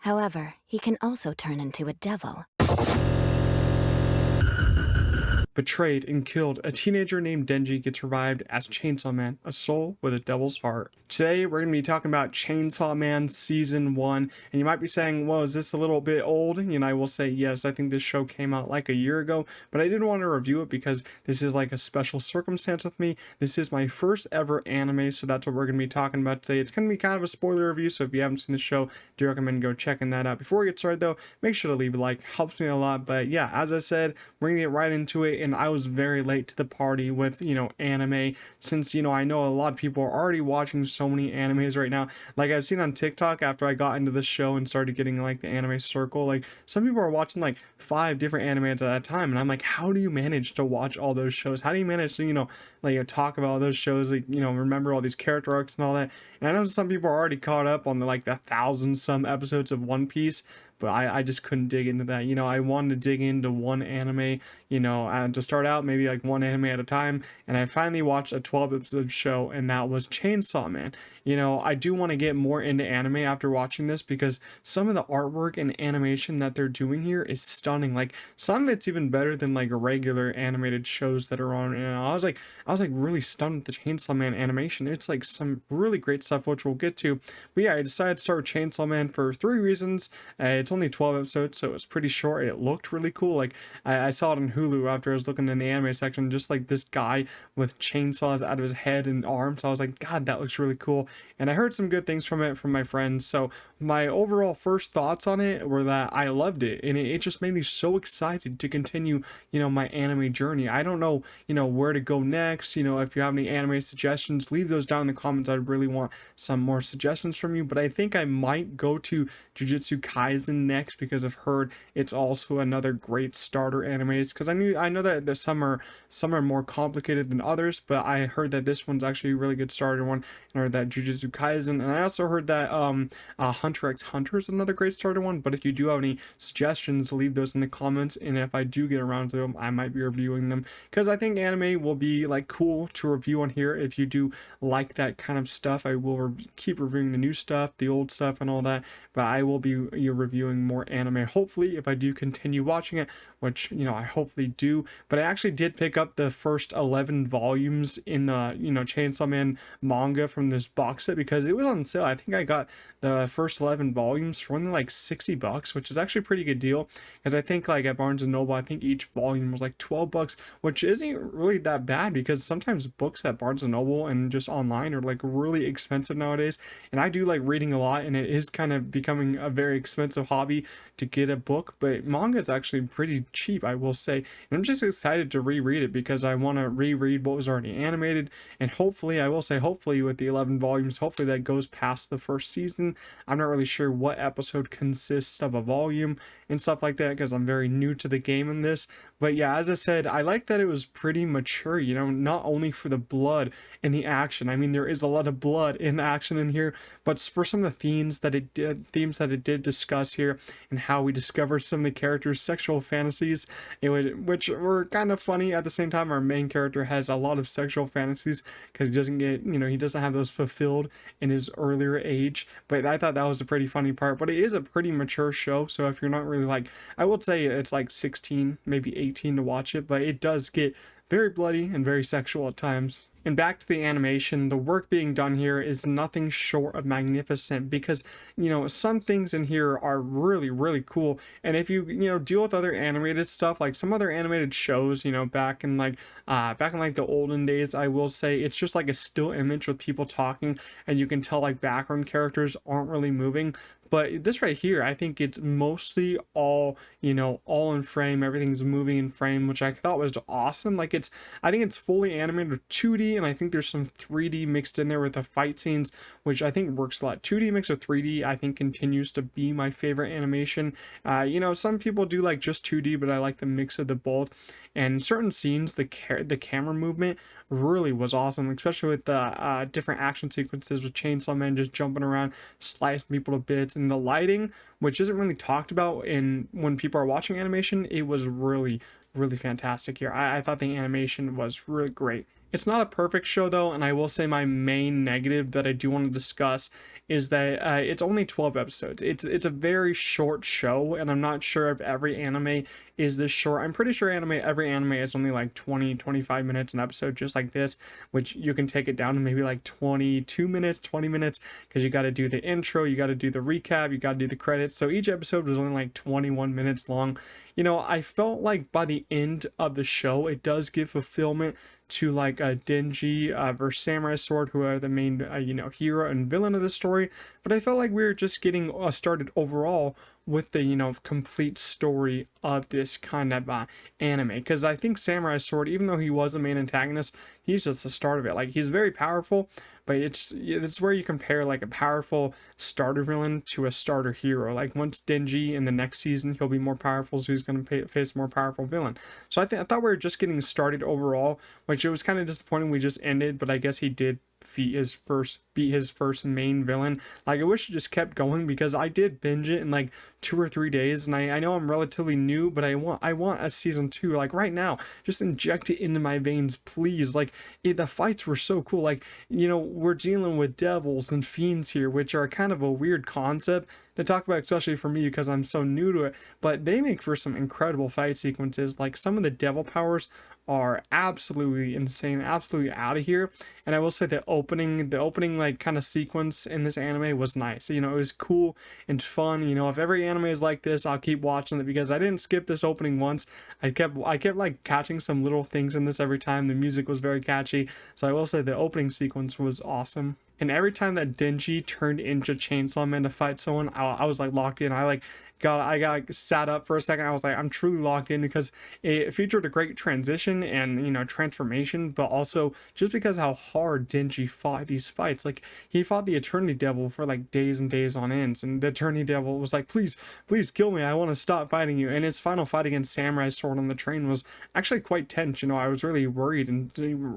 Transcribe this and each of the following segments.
However, he can also turn into a devil. Betrayed and killed, a teenager named Denji gets revived as Chainsaw Man, a soul with a devil's heart. Today, we're going to be talking about Chainsaw Man Season 1, and you might be saying, well, is this a little bit old? And I will say, yes, I think this show came out like a year ago, but I did want to review it because this is like a special circumstance with me. This is my first ever anime, so that's what we're going to be talking about today. It's going to be kind of a spoiler review, so if you haven't seen the show, do recommend go checking that out. Before we get started, though, make sure to leave a like, helps me a lot, but yeah, as I said, we're going to get right into it, and I was very late to the party with, anime, since, I know a lot of people are already watching so many animes right now. Like, I've seen on TikTok after I got into this show and started getting like the anime circle, like some people are watching like 5 different animes at a time, and I'm like, how do you manage to watch all those shows? How do you manage to, talk about all those shows, like, remember all these character arcs and all that? And I know some people are already caught up on the 1,000 some episodes of One Piece, but I just couldn't dig into that. I wanted to dig into one anime, and to start out, maybe like one anime at a time. And I finally watched a 12 episode show, and that was Chainsaw Man. I do want to get more into anime after watching this because some of the artwork and animation that they're doing here is stunning. Like, some of it's even better than like regular animated shows that are on. And I was like really stunned with the Chainsaw Man animation. It's like some really great stuff, which we'll get to. But yeah, I decided to start with Chainsaw Man for 3 reasons. It's only 12 episodes, so it's pretty short. It looked really cool. Like, I saw it on Hulu after I was looking in the anime section, just like this guy with chainsaws out of his head and arms. So I was like, God, that looks really cool. And I heard some good things from it from my friends. So my overall first thoughts on it were that I loved it, and it just made me so excited to continue, my anime journey. I don't know, where to go next. If you have any anime suggestions, leave those down in the comments. I'd really want some more suggestions from you. But I think I might go to Jujutsu Kaisen next because I've heard it's also another great starter animes. Because I know that there's some are more complicated than others, but I heard that this one's actually a really good starter one. And I heard that Jujutsu Kaisen, and I also heard that Hunter x Hunter is another great starter one. But if you do have any suggestions, leave those in the comments, and if I do get around to them, I might be reviewing them, because I think anime will be like cool to review on here. If you do like that kind of stuff, I will keep reviewing the new stuff, the old stuff, and all that. But I will be reviewing more anime, hopefully, if I do continue watching it, which I hopefully do. But I actually did pick up the first 11 volumes in the Chainsaw Man manga from this box set because it was on sale. I think I got the first 11 volumes for only like $60, which is actually a pretty good deal, because I think like at Barnes and Noble, I think each volume was like $12, which isn't really that bad, because sometimes books at Barnes and Noble and just online are like really expensive nowadays. And I do like reading a lot, and it is kind of becoming a very expensive hobby to get a book, but manga is actually pretty cheap, I will say. And I'm just excited to reread it because I want to reread what was already animated, and hopefully, I will say hopefully, with the 11 volumes, hopefully that goes past the first season. I'm not really sure what episode consists of a volume and stuff like that, because I'm very new to the game in this. But yeah, as I said, I like that it was pretty mature, not only for the blood and the action. I mean, there is a lot of blood and action in here, but for some of the themes that it did discuss here, and how we discover some of the characters' sexual fantasies, which were kind of funny. At the same time, our main character has a lot of sexual fantasies because he doesn't have those fulfilled in his earlier age. But I thought that was a pretty funny part. But it is a pretty mature show, so if you're not really like, I would say it's like 16, maybe 18 to watch it, but it does get very bloody and very sexual at times. And back to the animation, the work being done here is nothing short of magnificent, because, some things in here are really, really cool. And if you, deal with other animated stuff, like some other animated shows, back in like the olden days, I will say it's just like a still image with people talking, and you can tell like background characters aren't really moving. But this right here, I think it's mostly all in frame. Everything's moving in frame, which I thought was awesome. Like, I think it's fully animated with 2D, and I think there's some 3D mixed in there with the fight scenes, which I think works a lot. 2D mixed with 3D, I think, continues to be my favorite animation. Some people do like just 2D, but I like the mix of the both. And certain scenes, the camera movement really was awesome, especially with the different action sequences with Chainsaw Man just jumping around, slicing people to bits, and the lighting, which isn't really talked about in when people are watching animation. It was really, really fantastic here. I thought the animation was really great. It's not a perfect show though, and I will say my main negative that I do want to discuss is that it's only 12 episodes. It's a very short show, and I'm not sure if every anime is this short. I'm pretty sure every anime is only like 20-25 minutes an episode, just like this, which you can take it down to maybe like 22 minutes, 20 minutes, because you got to do the intro, you got to do the recap, you got to do the credits. So each episode was only like 21 minutes long. I felt like by the end of the show, it does give fulfillment to like Denji versus Samurai Sword, who are the main hero and villain of the story. But I felt like we were just getting started overall with the complete story of this kind of anime, because I think Samurai Sword, even though he was a main antagonist, he's just the start of it. Like, he's very powerful, but it's where you compare like a powerful starter villain to a starter hero. Like, once Denji in the next season, he'll be more powerful, so he's going to face a more powerful villain. So I thought we were just getting started overall, which it was kind of disappointing we just ended, but I guess he did beat his first main villain. Like, I wish it just kept going, because I did binge it in like 2 or 3 days, and I know I'm relatively new, but I want a season 2 like right now. Just inject it into my veins, please. Like, the fights were so cool. Like, we're dealing with devils and fiends here, which are kind of a weird concept to talk about, especially for me because I'm so new to it, but they make for some incredible fight sequences. Like, some of the devil powers are absolutely insane, absolutely out of here. And I will say the opening like kind of sequence in this anime was nice. It was cool and fun. If every anime is like this, I'll keep watching it, because I didn't skip this opening once. I kept like catching some little things in this every time. The music was very catchy. So I will say the opening sequence was awesome. And every time that Denji turned into Chainsaw Man to fight someone, I was like locked in. I got like, sat up for a second. I was like, I'm truly locked in, because it featured a great transition and transformation, but also just because how hard Denji fought these fights. Like, he fought the Eternity Devil for like days and days on ends, and the Eternity Devil was like, please kill me, I want to stop fighting you. And his final fight against Samurai Sword on the train was actually quite tense. I was really worried, and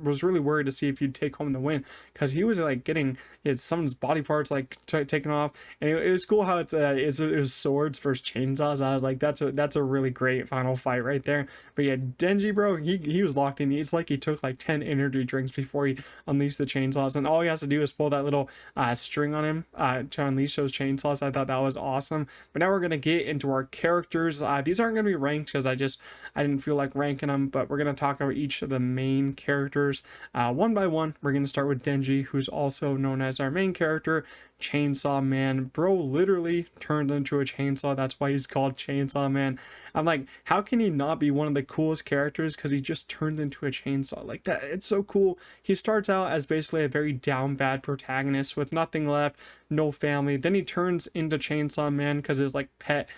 was really worried to see if he'd take home the win, because he was like getting some of his body parts like taken off. And it was cool how it was swords versus chainsaws. I was like, that's a really great final fight right there. But yeah, Denji, bro, he was locked in. It's like he took like 10 energy drinks before he unleashed the chainsaws, and all he has to do is pull that little string on him to unleash those chainsaws. I thought that was awesome. But now we're gonna get into our characters. These aren't gonna be ranked, because I didn't feel like ranking them, but we're gonna talk about each of the main characters one by one. We're gonna start with Denji, who's also known as our main character, Chainsaw Man. Bro literally turned into a chainsaw. That's why he's called Chainsaw Man. I'm like, how can he not be one of the coolest characters? Because he just turned into a chainsaw like that. It's so cool. He starts out as basically a very down bad protagonist with nothing left, no family. Then he turns into Chainsaw Man because his like pet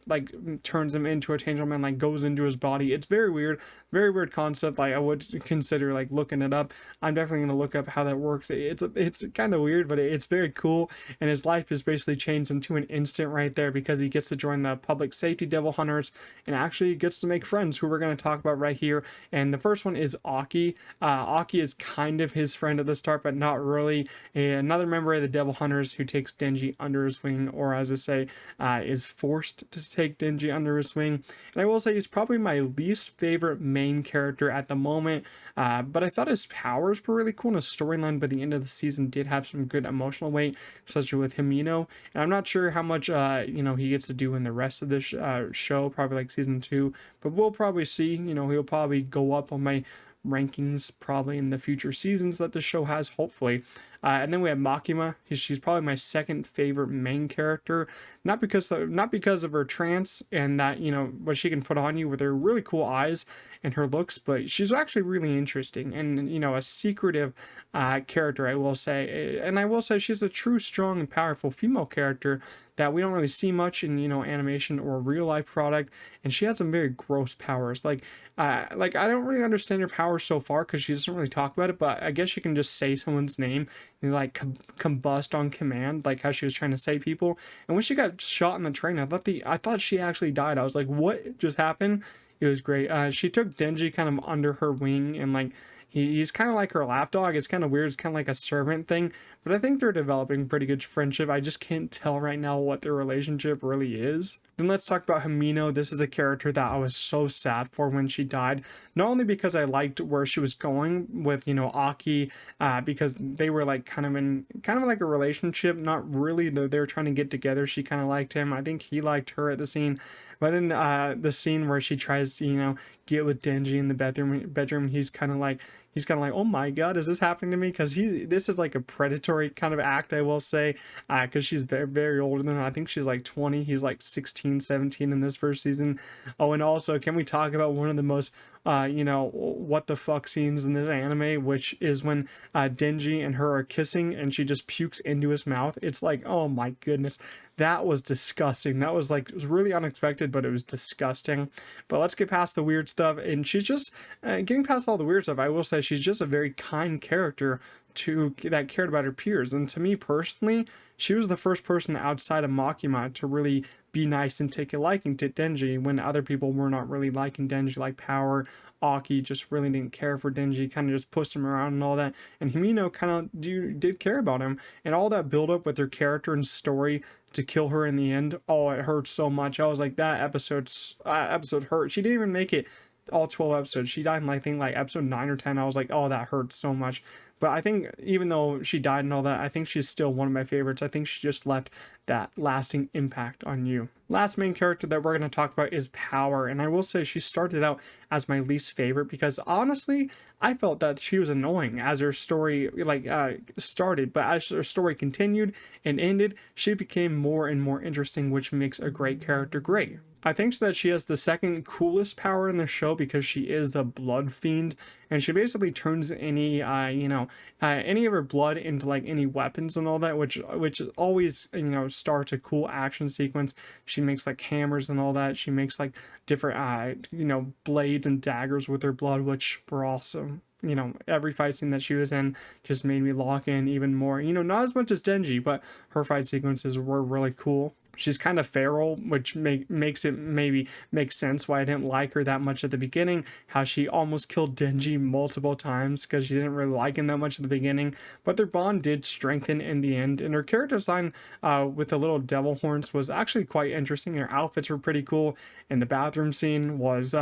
like turns him into a Chainsaw Man, like goes into his body. It's very weird concept. Like, I would consider like looking it up. I'm definitely gonna look up how that works. It's kind of weird, but it's very cool. And his life is basically changed into an instant right there, because he gets to join the public safety devil hunters, and actually gets to make friends, who we're going to talk about right here. And the first one is Aki. Aki is kind of his friend at the start, but not really. Another member of the devil hunters who takes Denji under his wing, or as I say, is forced to take Denji under his wing. And I will say he's probably my least favorite main character at the moment, but I thought his powers were really cool, and his storyline by the end of the season did have some good emotional weight, especially with Himino. And I'm not sure how much he gets to do in the rest of this show, probably like season 2, but we'll probably see. He'll probably go up on my rankings probably in the future seasons that the show has, hopefully. And then we have Makima. She's probably my second favorite main character, not because of her trance and that what she can put on you with her really cool eyes and her looks, but she's actually really interesting and a secretive character, I will say. And I will say she's a true, strong, and powerful female character that we don't really see much in animation or real life product. And she has some very gross powers. Like I don't really understand her powers so far, because she doesn't really talk about it, but I guess she can just say someone's name and like combust on command, like how she was trying to save people. And when she got shot in the train, I thought she actually died. I was like, what just happened? It was great. She took Denji kind of under her wing, and like he's kind of like her lapdog. It's kind of weird. It's kind of like a servant thing, but I think they're developing pretty good friendship. I just can't tell right now what their relationship really is. Then let's talk about Himino. This is a character that I was so sad for when she died. Not only because I liked where she was going with, Aki, because they were like kind of like a relationship. Not really, though they were trying to get together. She kind of liked him. I think he liked her at the scene. But then the scene where she tries to, get with Denji in the bedroom, he's kind of like, oh my god, is this happening to me? Because this is like a predatory kind of act, I will say, because she's very, very older than him. I think she's like 20, he's like 16, 17 in this first season. Oh, and also, can we talk about one of the most what the fuck scenes in this anime, which is when Denji and her are kissing and she just pukes into his mouth. It's like, oh my goodness, that was disgusting. That was like, it was really unexpected, but it was disgusting. But let's get past the weird stuff. And she's just getting past all the weird stuff. I will say she's just a very kind character that cared about her peers. And to me personally, she was the first person outside of Makima to really be nice and take a liking to Denji when other people were not really liking Denji, like Power. Aki just really didn't care for Denji, kind of just pushed him around and all that. And Himino kind of did care about him. And all that build up with her character and story to kill her in the end, oh, it hurt so much. I was like, that episode hurt. She didn't even make it all 12 episodes. She died in, I think, like episode 9 or 10. I was like, oh, that hurts so much. But I think even though she died and all that, I think she's still one of my favorites. I think she just left that lasting impact on you. Last main character that we're going to talk about is Power. And I will say she started out as my least favorite because honestly, I felt that she was annoying as her story started. But as her story continued and ended, she became more and more interesting, which makes a great character great. I think that she has the second coolest power in the show because she is a blood fiend, and she basically turns any any of her blood into like any weapons and all that, which always starts a cool action sequence. She makes like hammers and all that. She makes like different blades and daggers with her blood, which were awesome. Every fight scene that she was in just made me lock in even more. Not as much as Denji, but her fight sequences were really cool. She's kind of feral, which makes it maybe make sense why I didn't like her that much at the beginning. How she almost killed Denji multiple times because she didn't really like him that much at the beginning. But their bond did strengthen in the end. And her character design with the little devil horns was actually quite interesting. Her outfits were pretty cool. And the bathroom scene was,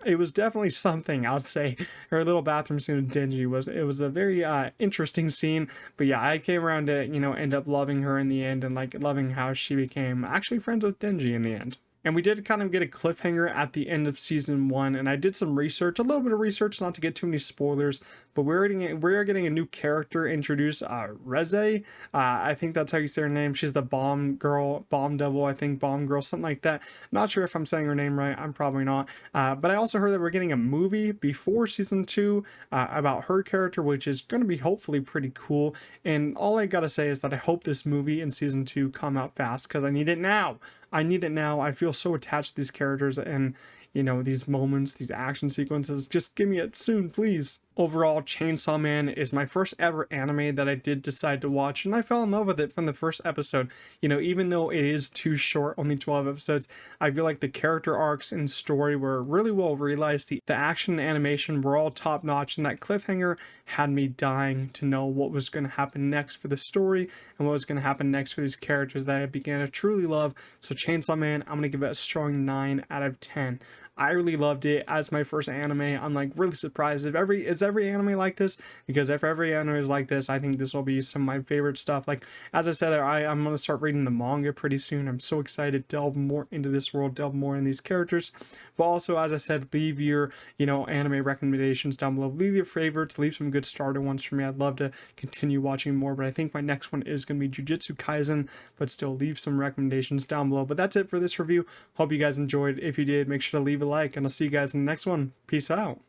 it was definitely something, I would say. Her little bathroom scene with Denji was a very interesting scene. But yeah, I came around to, end up loving her in the end and like loving how she became actually friends with Denji in the end. And we did kind of get a cliffhanger at the end of season 1, and I did some research, a little bit of research, not to get too many spoilers, but we're getting a new character introduced, Reze. I think that's how you say her name. She's the bomb girl, bomb devil, I think, bomb girl, something like that. Not sure if I'm saying her name right. I'm probably not. But I also heard that we're getting a movie before season 2 about her character, which is going to be hopefully pretty cool. And all I gotta say is that I hope this movie in season 2 come out fast because I need it now. I need it now. I feel so attached to these characters and, these moments, these action sequences. Just give me it soon, please. Overall, Chainsaw Man is my first ever anime that I did decide to watch, and I fell in love with it from the first episode. Even though it is too short, only 12 episodes, I feel like the character arcs and story were really well realized. The action and animation were all top notch, and that cliffhanger had me dying to know what was going to happen next for the story and what was going to happen next for these characters that I began to truly love. So Chainsaw Man, I'm going to give it a strong 9 out of 10. I really loved it as my first anime. I'm like really surprised if every anime like this, because if every anime is like this, I think this will be some of my favorite stuff. Like, as I said, I'm going to start reading the manga pretty soon. I'm so excited to delve more into this world, delve more in these characters. But also, as I said, leave your, anime recommendations down below. Leave your favorites, leave some good starter ones for me. I'd love to continue watching more, but I think my next one is going to be Jujutsu Kaisen, but still leave some recommendations down below. But that's it for this review. Hope you guys enjoyed. If you did, make sure to leave a like, and I'll see you guys in the next one. Peace out.